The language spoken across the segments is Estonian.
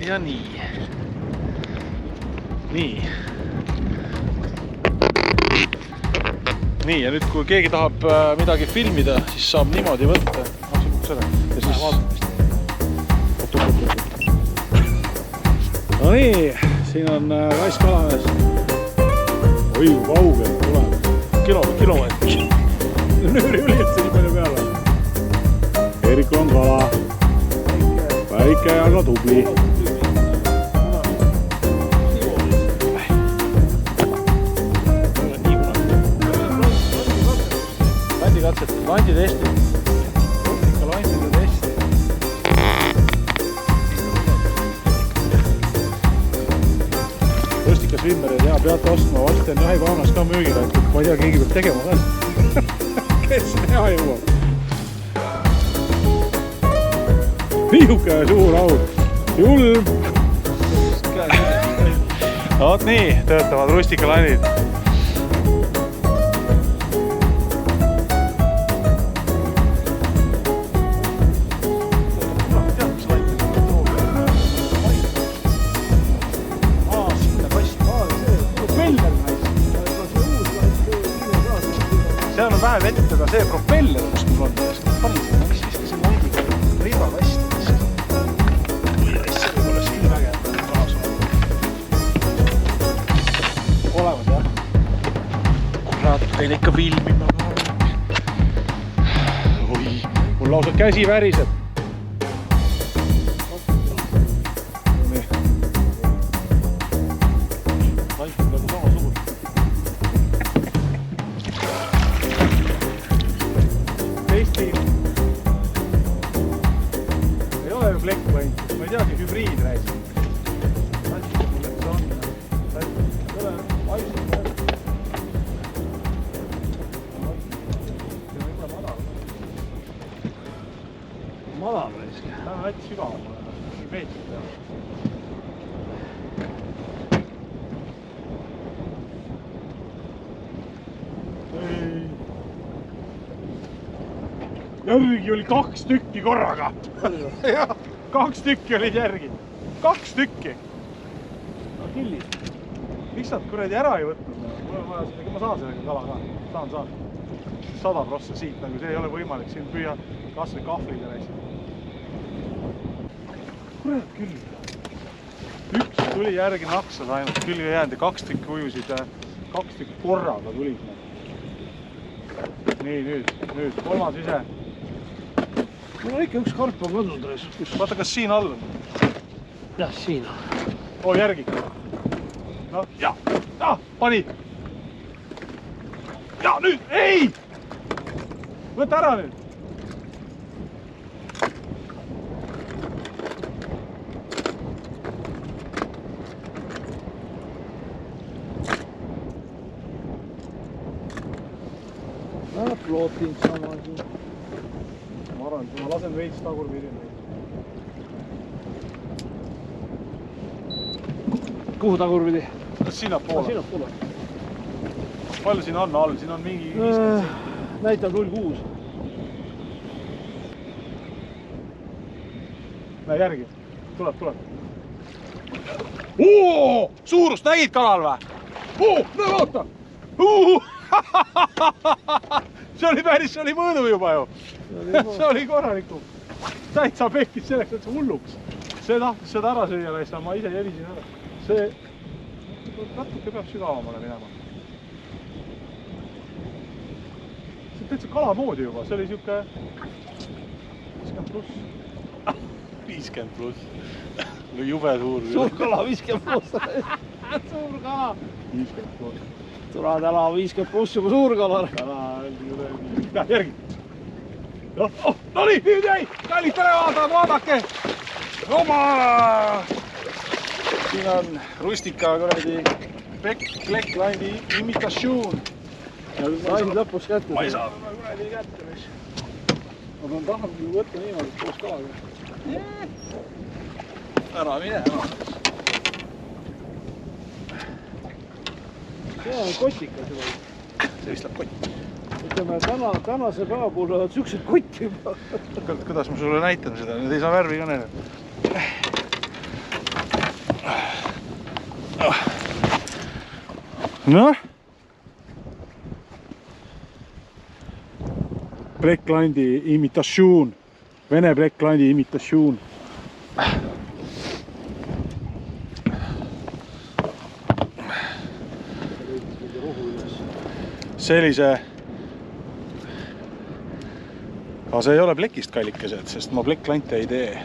ja nii. Nii. Nii, ja nüüd kui keegi tahab midagi filmida, siis saab niimoodi võtta. Ja siis... No nii, siin on Raiskalamees. Oi, kui kaugel tuleb. Kilomeetri. Nööri oli üldse nii palju peale. Eerikul on kala. Väike, aga tubli. Landi testi. Ikka landide testi. Rõstikas Vimmerid, ja peate ostma, varsti on jahipaanas ka müügile, et ma ei tea, keegi peab tegema ka. Kes teha jõuab? Niuke suur aud. Julm. Oot nii, töötavad rustikalandid. Seal on vähe vett, aga see propeller, kus mul on, panin seda maksiski siin landiga riba vasti. Või asja võib-olla siin väge rahas on. Olemas, jah. Kurat, teil ikka filmima ka. Oi, mul lausa käsi väriseb. Ei ole ju plekk võinud, ma ei teagi hübriid rääs. Madal rääs. Ta on väike sügavam, mingi meetrit peal. Järgi oli 2 tükki korraga. Jah, 2 tükki olid järgi. 2 tükki. No killid. Miks nad kuradi ära ei võtnud? Ma saan sellega kala ka. Saan. 100% siit, nagu see ei ole võimalik. Siin püüa kas või kahvliga näis. Kurat küll. 1 tuli järgi naksas ainult. Küll ei jäänud ja 2 tükki ujusid. 2 tükki korraga tulid. Nii, nüüd. Kolmas ise. Mul on ikka 1 karp on kadunud reis. Vaata, kas siin all on? Jah, siin on. Oo, järgi. No, ja. Pani. Ja, nüüd. Ei! Võta ära nüüd. Plootinud sama siin. Ma arvan, et ma lasen veits tagurpidi. Kuhu tagurpidi? Kas sinnapoole? Sinnapoole. Palju siin on all? Siin on mingi 50. Näitab 0,6. Näe järgi. Tuleb. Oo! Suurust nägid kalal või? Oo! Näe vaata! See oli mõõdu juba ju. See oli korralikum. Täitsa pekkis selleks, et see hulluks. See tahtis seda ära süüa läisa, ma ise jelisin ära. See natuke peab sügavamale minema. See on täitsa kala moodi juba, see oli siuke 50+. 50+. Jube suur. Suur kala 50+. Suur kala 50+. Tule täna 50+ juba suur kala. Ja, järgi. No nii, nüüd jäi. Kallid televaatavad, vaadake. Oma! Siin on rustika kuradi plekklandi imitatsioon. Sain lõpus kätte. Ma ei saa kuradi kätte. Ma pean tahan võtta niimoodi koos kalaga. Ära mine. See on kotikas juba. See vist läheb kotti. Ütleme, tänase päeva puhul oled siuksed kotti juba. Kuidas ma sulle näitan seda? Need ei saa värvi ka näha. noh. Blacklandi imitatsioon. Vene Blacklandi imitatsioon. Sellise... Aga see ei ole plekist kallikesed, sest ma Blacklante ei tee.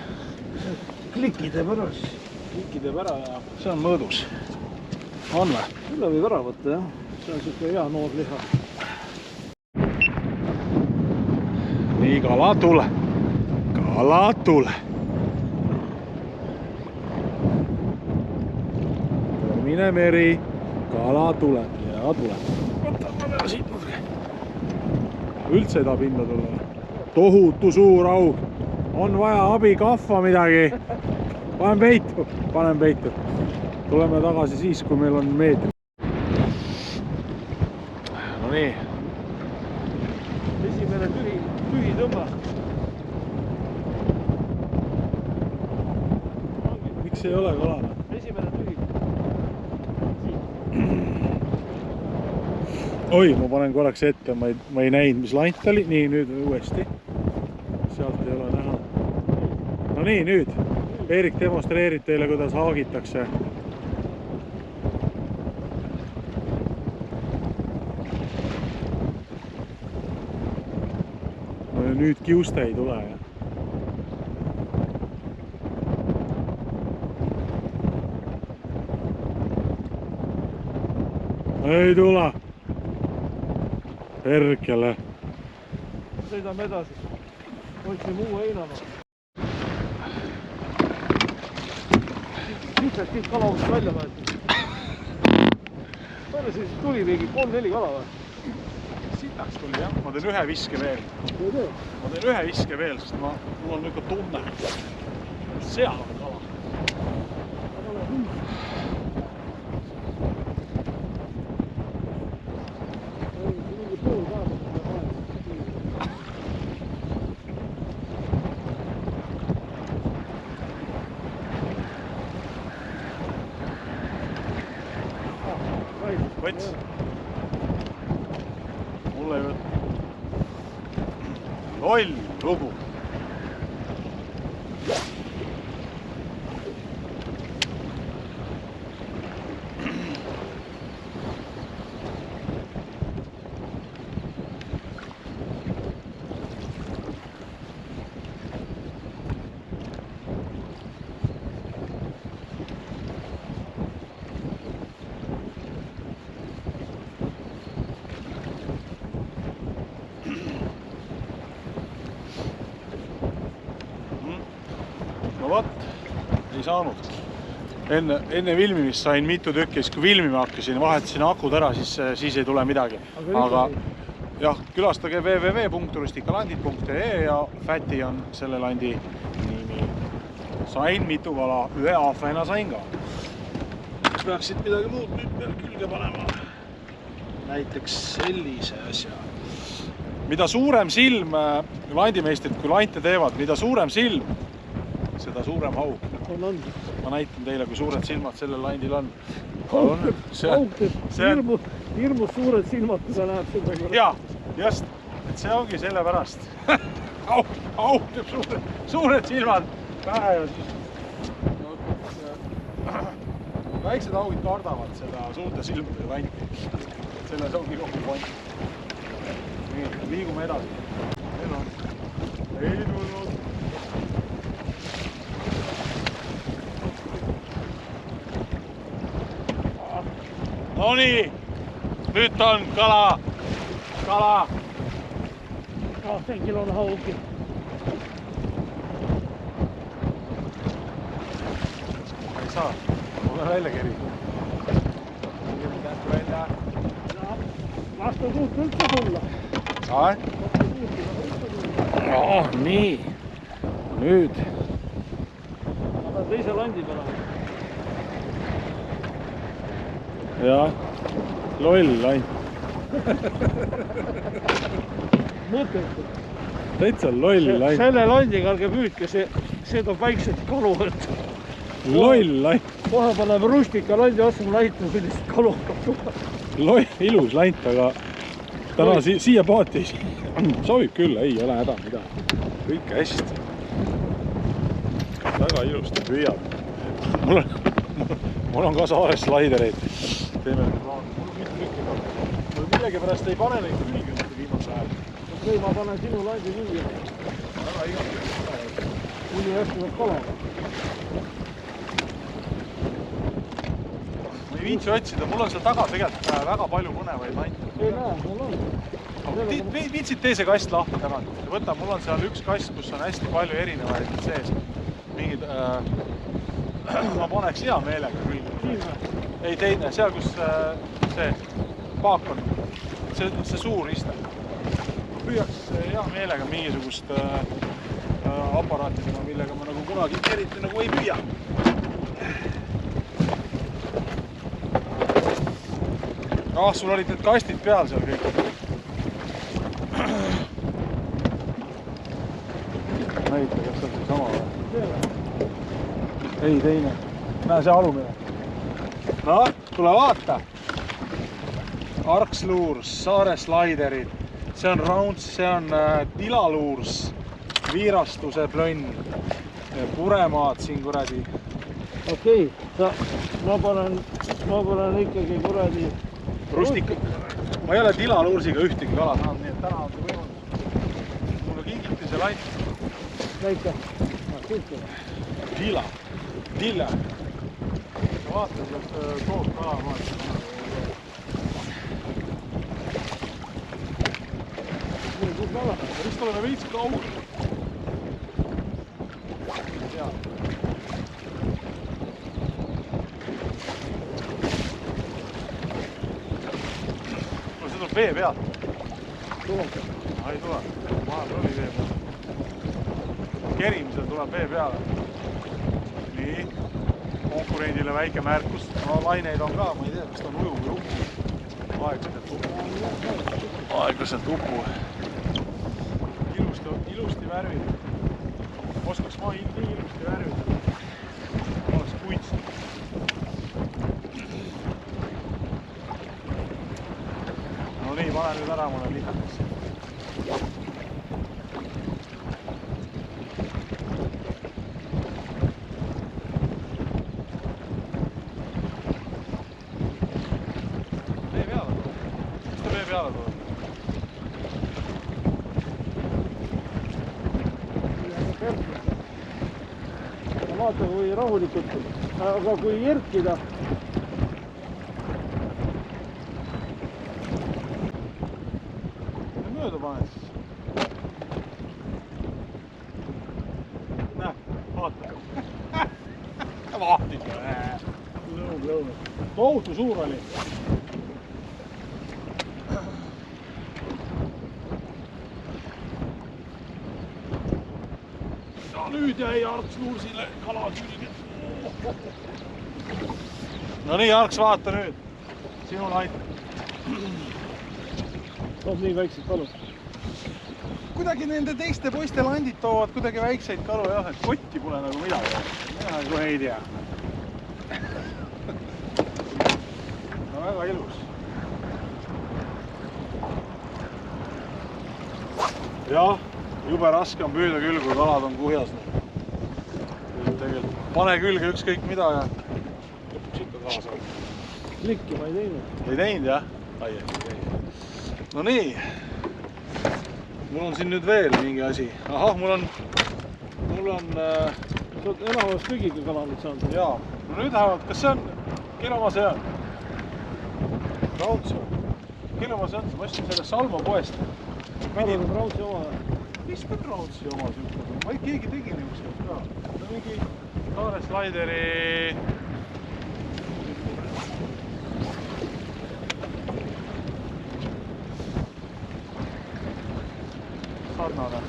Klikide pärast. Klikide pära ja see on mõõdus. On või? Üle võib ära võtta, jah. See on siuke hea noor liha. Nii, kala tule. Kala tule. Mine meri. Kala tule. Ja tule. Võta ma veel siit muidugi. Üldse ei taha pinda tulla. Tohutu suur aug. On vaja abi, kahva midagi. Panen peitu. Panen peitu. Tuleme tagasi siis, kui meil on meetri. No nii. Esimene tühi tõmba. Miks ei ole kalana? Esimene tühi. Oi, ma panen korraks ette, ma ei näinud, mis lant oli. Nii, nüüd uuesti. Sealt ei ole näha. No nii, nüüd. Eerik demonstreerib teile, kuidas haagitakse. No ja nüüd kiuste ei tule. Ei tule. Perkele. Sõidame edasi. Otsime uue heinamaa. Lihtsalt kõik kalaust välja võetud. Palju siis tuli mingi 3-4 kala või? Sitaks tuli jah. Ma teen ühe viske veel. Ma teen ühe viske veel, sest mul on nüüd ka tunne. Seal on kala. Võts. Mulle ei võtta. Loll lugu. No vot, ei saanud. Enne filmimist sain mitu tükki, siis kui filmima hakkasin, vahetasin akud ära, siis ei tule midagi. Aga jah, külastage www.turistikalandid.ee ja Fäti on selle landi nimi. Sain mitu kala, ühe ahvena sain ka. Peaksid midagi muud nüüd veel külge panema. Näiteks sellise asja. Mida suurem silm, landimeistrid kui lante teevad, mida suurem silm, seda suurem haug. Ma näitan teile, kui suured silmad sellel landil on. Hirmus suured silmad, kui sa näed seda. Jaa, just. Et see ongi selle pärast. Haug teeb suured silmad pähe ja siis... Väiksed haugid kardavad seda suurte silmade lanti. Selles ongi kogu point. Nii, liigume edasi. Ei tulnud. No nii, nüüd on kala. 20 kilone haugi. Ei saa, olen välja kerib. Lasta suht üldse tulla. Saa? Nii, nüüd. Ma pean teise landi peale. Jah, loll lant. Mõttetu. Täitsa loll lant. Selle landiga ärge püüdke, see toob väikseid kalu võtta. Loll lant. Kohe paneme rustika landi otsa, ma näitan, millist kalu tuleb. ilus läinud, aga täna siia paati sobib küll, ei ole häda midagi. Kõike hästi. Väga ilusti püüab. Mul on ka saares slaidereid. Teeme millegi pärast ei pane neid külge viimase ajal. Okei, ma panen sinu laidi külge. Väga igal. Kuni õhtuvad kalaga. Ma ei viitsi otsida, mul on seal taga tegelikult väga palju põnevaid lante. Ei näe, mul on. Viitsid tee see kast lahti tagant. Võta, mul on seal üks kast, kus on hästi palju erinevaid sees. Mingid... ma paneks hea meelega külge. Ei teine, seal kus see paak on. See suur iste. Püüaks hea meelega mingisugust aparaatidega, millega ma nagu kunagi eriti nagu ei püüa. Sul olid need kastid peal seal kõik. Näita, kas see on see sama või? Ei, teine. Näe, see alumine. No, tule vaata. Arksluurs, saare slaiderid. See on rounds, see on tilaluurs. Viirastuse plönn. Puremaad siin kuradi. Okei, ma panen ikkagi kuradi... Rustika. Ma ei ole tilaluursiga ühtegi kala saanud, nii et täna on see võimalus. Mulle kingiti see lant. Näita. Tila. Vaata, sealt toog kala maalt. Vist oleme veits kaugel. See tuleb vee pealt. Tuleb. Ei tule. Vahepeal oli vee peal. Kerimisel tuleb vee peale. Nii. Konkurendile väike märkus. No laineid on ka, ma ei tea, kas ta on uju või uppu. Aeglaselt uppu. Ilusti värvid. Oskaks ma nii ilusti värvid. Oleks kuits. No nii, pane nüüd ära mulle linnakesse. Vee peale tuleb. Mis ta vee peale tuleb? Vaata, kui rahulikult, aga kui jerkida. Mööda paned siis. Näe, vaata. Vahtid. Lõug. Tohutu suur oli. Ja nüüd jäi Arksluursile kala külge. No nii, Arks, vaata nüüd. Sinu lait. Toob nii väikseid kalu. Kuidagi nende teiste poiste landid toovad kuidagi väikseid kalu, jah, et kotti pole nagu midagi. Mina kohe ei tea. No väga ilus. Jah, jube raske on püüda küll, kui kalad on kuhjas. Tegelikult pane külge ükskõik mida ja lõpuks ikka kaasa. Klikki ma ei teinud. Ei teinud, jah? Ai. No nii. Mul on siin nüüd veel mingi asi. Ahah, mul on... Sa oled enamast kõigiga kala nüüd saanud. Jaa. No nüüd lähevad, kas see on... Kelle oma see on? Raudsi. Kelle oma see on? Ma ostsin selle Salmo poest. Karl Raudsi oma. Vist on Raudsi oma siuksed. Ma ei keegi tegi niisugused ka. See on mingi saare slaideri... Sarnane.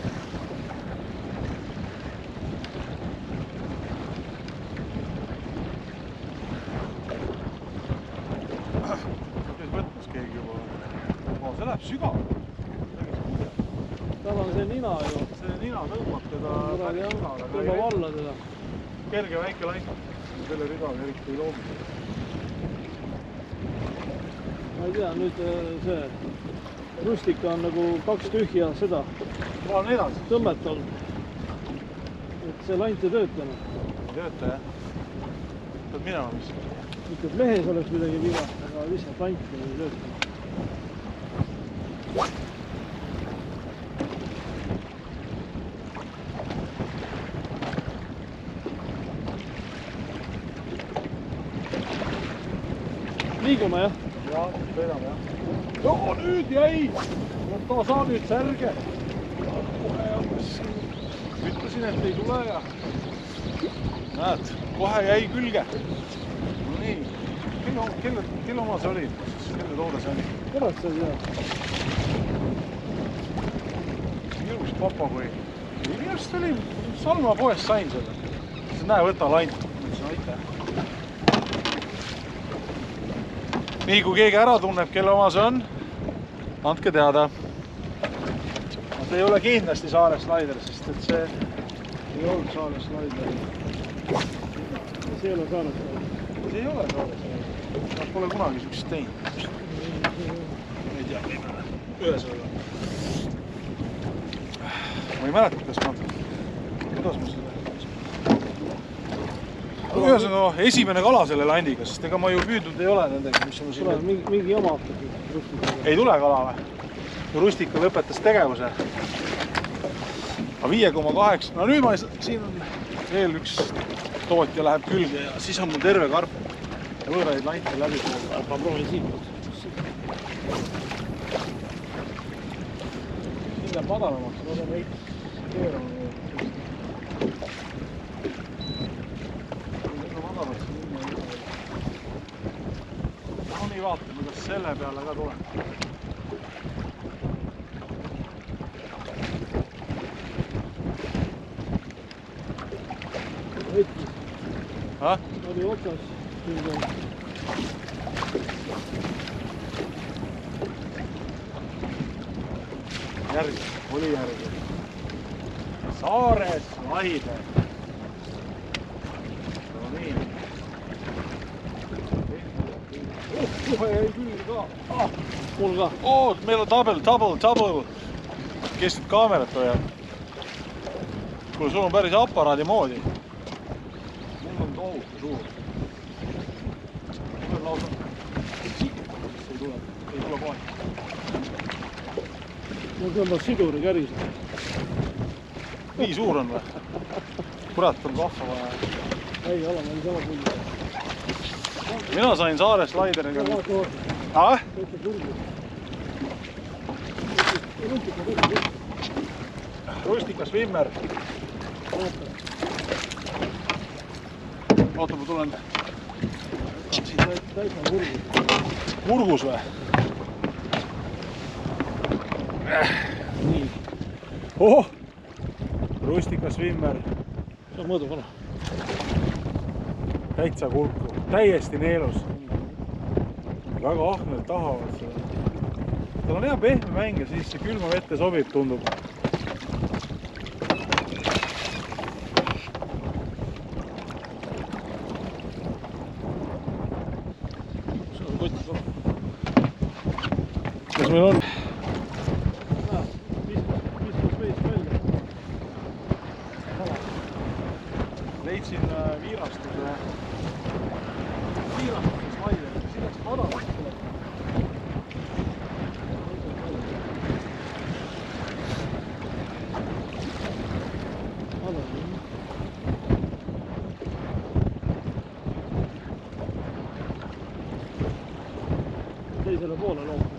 Kes võtmas keegi juba? See läheb sügav. Tal on see nina ju. See nina tõmbab teda päris sügav. Tõmbab alla teda. Kerge väike laint. Selle ridaga eriti ei loomi. ma ei tea, nüüd see rustika on nagu 2 tühja seda ma olen edasi. tõmmet olnud. Et see lant ei töötanud. Ei tööta jah. Pead minema mis? Mitte, et mehes oleks midagi viga, aga lihtsalt lant ei töötanud. Liigume jah? Jaa, sõidame jah. Joo, nüüd jäi! Ta saa nüüd särge. Ütlesin, et ei tule ja... Näed, kohe jäi külge. No nii. Kelle oma see oli? Kelle toode see oli? Kurat sa ei tea. Ilus papagoi. Minu arust oli Salma poest sain seda. Näe, võta lant. Aitäh. Nii, kui keegi ära tunneb, kelle oma see on, andke teada. See ei ole kindlasti Saare Slider, sest et see ei olnud Saare Slider. See ei ole Saare Slider. See ei ole Saare Slider. Nad pole kunagi sükst teinud. Ei tea, ühesõnaga. Ma ei mäleta, kas ma... Kuidas ma seda... Ühesõnaga, esimene kala selle landiga, sest ega ma ju püüdnud ei ole nendega, mis on siin... Mingi jama hakkab rustikaga. Ei tule kala või? Rustika lõpetas tegevuse. Aga 5,8. No nüüd ma siin on veel üks tootja läheb külge ja siis on mul terve karp võõraid lante läbi poole. Ma proovin siit. Siin läheb madalamaks, ma olen veits keerama. No nii vaatame, kas selle peale ka tuleb. Võttis. Ah? Oli otsas. Järgi, oli järgi. Saare Slider. No nii. Kohe jäi külge ka. Mul ka. Meil on double. Kes nüüd kaamerat hoiab? Kuule, sul on päris aparaadi moodi. Mul on tohutu suur. Mul on lausa siit, ei tule kohe. Mul tõmbab siduri käriseb. Nii suur on või? Kurat, on kahva vaja. Ei ole, ma ei sama pulli. Mina sain Saare Slideriga. Ah? Rustika Swimmer. Oota, ma tulen. Täitsa kurgus. Kurgus või? Nii. Ohoh! Rustika Swimmer. See on mõõdu kana. Täitsa kurku. Täiesti neelus. Väga ahnelt tahavad seda. Tal on hea pehme mäng ja siis see külma vette sobib, tundub. See on kotis olla. Kas meil on? Viskas veits välja. Leidsin viirastuse Slider. Siin läks madalaks tuleb. Teisele poole loomab.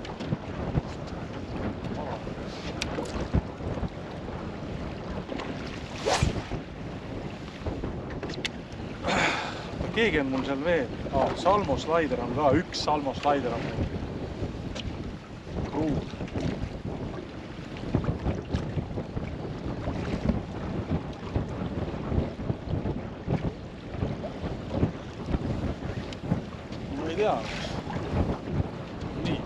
Keegi on mul seal veel. Salmo Slider on ka. Üks Salmo Slider on meil. Kruud. Ma ei tea. Nii.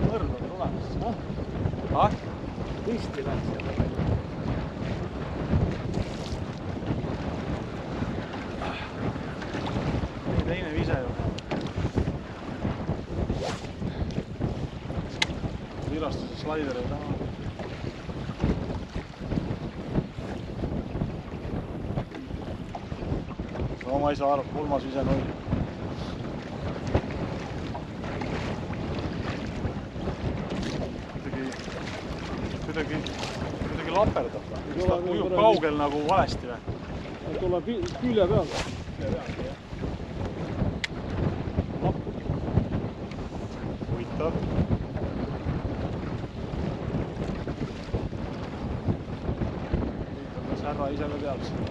Mõrd on tulemas. Ah? Ah? Risti läks jälle. virastuse slaideri taha. No ma ei saa aru, kolmas ise null. Kuidagi laperdab. Ujub kaugel nagu valesti või? Tuleb külje peal. Huvitav. Kas härra ise ka teab seda?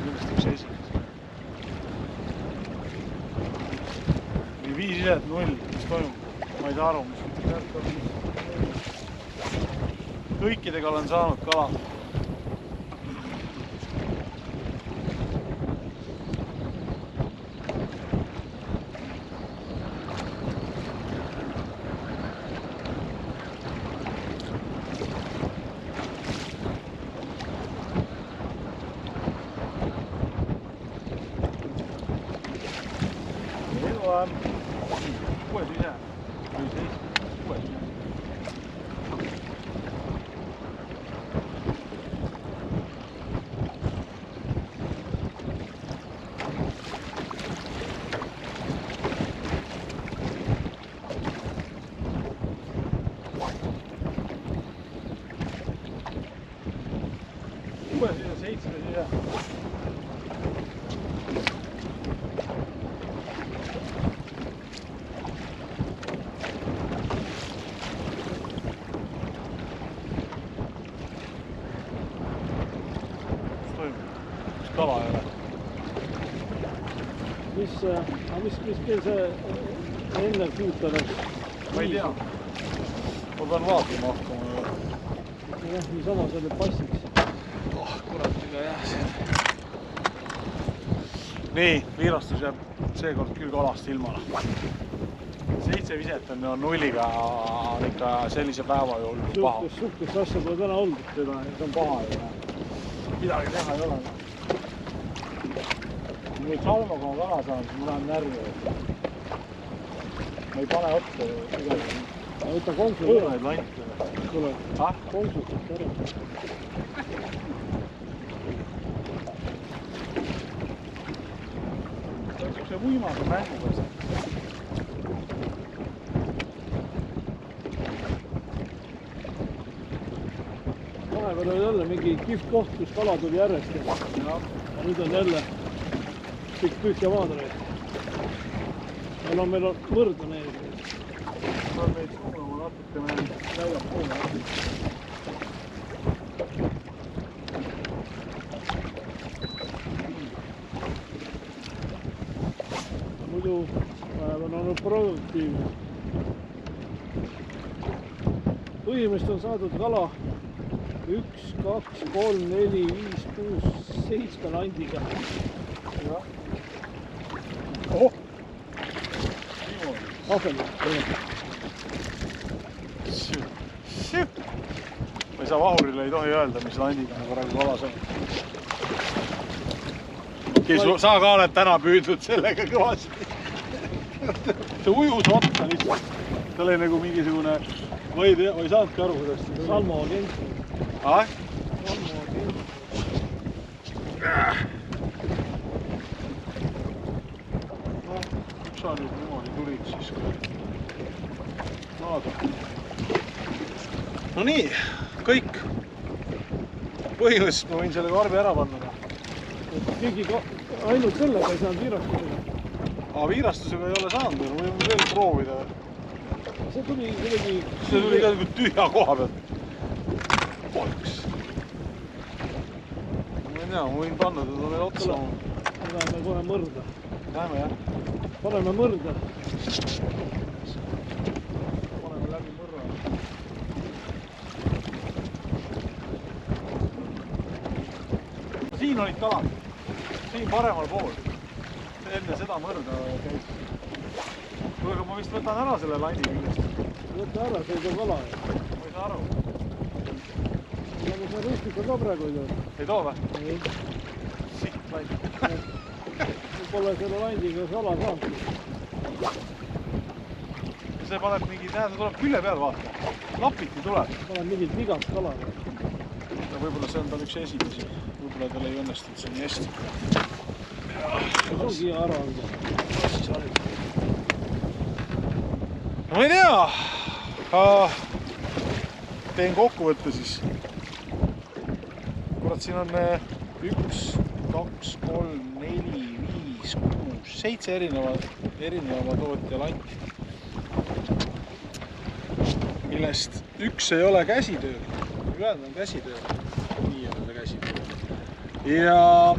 Kindlasti üks esimest. Nii 5 iset 0, mis toimub? Ma ei saa aru, mis kõikidega olen saanud kala. Kuues ise. Kuues ise. Kuues ise, 7 ise. Kala ei ole. Mis kell see enne kuut oleks? Ma ei tea. Ma pean vaatama hakkama. Jah, niisama selle passiks. Oh, kuratiga jah. Nii, viirastus jääb seekord küll kalast ilma. 7 viset on nulliga ikka sellise päeva juhul paha. Suhtes asja pole täna olnud teda, see on paha ju. Midagi teha ei ole. Kui salmaga on kala saanud, siis ma lähen närvi. Ma ei pane otsa igal. Võta konksu. Võõraid lante. Tule, konksutad ära. See uimase mänguga see. Vahepeal oli jälle mingi kihvt koht, kus kala tuli järjest. Ja nüüd on jälle kõik tühja maad neid. Meil on mõrda neid. Ma olen meid suunama natukene näidab poole. Muidu päev on olnud produktiivne. Põhimõtteliselt on saadud kala 1, 2, 3, 4, 5, 6, 7 landiga. Jah. Oh! Ahvelda. Ma ei saa vahurile ei tohi öelda, mis landiga me praegu kala saame. Okei, sa ka oled täna püüdnud sellega kõvasti. See ujus otsa lihtsalt. Ta oli nagu mingisugune... Ma ei saanudki aru, kuidas see tuli. Salmo agent. Ah? Salmo agent. Sa nüüd niimoodi tulid siis naada. No nii, kõik. Põhimõtteliselt ma võin selle karbi ära panna. Keegi ainult sellega ei saanud viirastusega. Aga viirastusega ei ole saanud, me võime veel proovida. See tuli kuidagi... See tuli ka tühja koha pealt. Polks. Ma ei tea, ma võin panna teda veel otsa. Läheme kohe mõrda. Läheme jah. Paneme mõrda. Paneme läbi mõrra. Siin olid kalad. Siin paremal pool. Enne seda mõrda käis. Kuule, ma vist võtan ära selle landi küljest. Võta ära, see ei too kala. Ma ei saa aru. Nagu see rüstika ka praegu ei too. Ei too või? Ei. Siht landi. Pole selle landiga kala saanud. see paneb mingi, näe, ta tuleb külje peal, vaata. Lapiti tuleb. Panen mingit vigast kala. Võib-olla see on tal üks esimesi. Võib-olla tal ei õnnestunud see nii hästi. See ongi hea ära anda. No ma ei tea. Teen kokkuvõtte siis. Kurat, siin on 1, 2, 3, 4, 5, 6, 7 erineva tootja lanti. Millest üks ei ole käsitöö. Ülejäänud on käsitöö. Nii on see käsitöö. Ja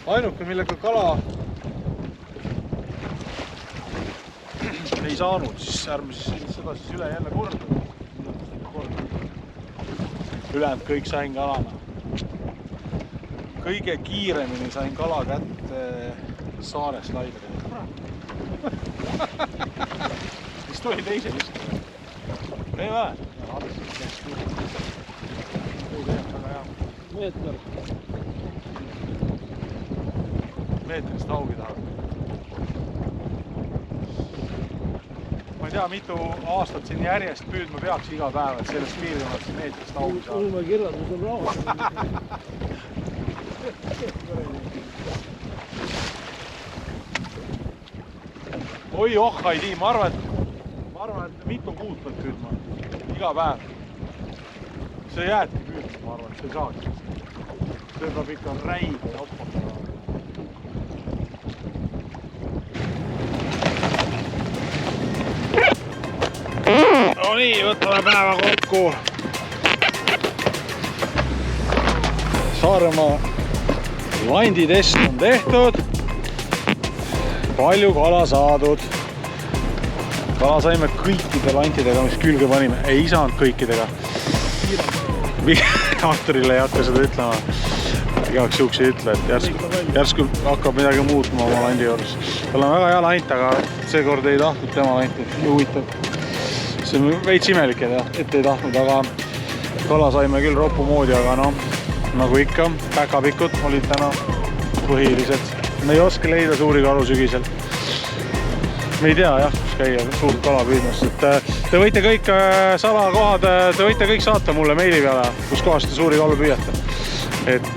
ainuke, millega kala ei saanud, siis ärme seda siis üle jälle korda. Ülejäänud kõik sain kalana. Kõige kiiremini sain kala kätte Saare slaideri. Mis tuli teise viskada? Ei ole. Meeter. Meetrist haugi tahab. Ma ei tea, mitu aastat siin järjest püüdma peaks iga päev, et sellest piirkonnast meetrist haugi saab. Ulmekirjandus on raamat. Oi, ei tii, ma arvan, et mitu kuud peab püüdma. Iga päev. See jäädki püüdma, ma arvan, et see ei saagi. See peab ikka räige hoppama. No nii, võtame päeva kokku. Saaremaa landitest on tehtud. Palju kala saadud. Kala saime kõikide lantidega, mis külge panime. Ei saanud kõikidega. Ahtorile ei hakka seda ütlema. Igaks juhuks ei ütle, et järsku hakkab midagi muutma oma landi juures. Tal on väga hea lant, aga seekord ei tahtnud tema lanti. Huvitav. See on veits imelik, et ei tahtnud, aga kala saime küll ropu moodi, aga noh, nagu ikka, päkapikud olid täna põhilised. Me ei oska leida suuri kalu sügisel. Me ei tea jah, kus käia suurt kala püüdmas. Te võite kõik salakohad, te võite kõik saata mulle meili peale, kus kohast te suuri kalu püüate. Et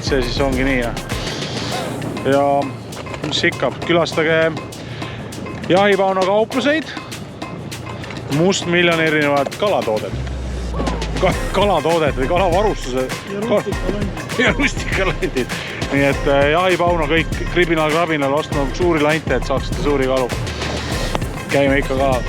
see siis ongi nii. Ja mis ikka, külastage Jahipauna kaupluseid. Mustmiljon erinevad kalatoodet. Kalatoodet või kalavarustused. Ja rustikalandid. Nii et Jahipauna kõik kribinal-krabinal ostma suuri lante, et saaksite suuri kalu. Käime ikka kalal.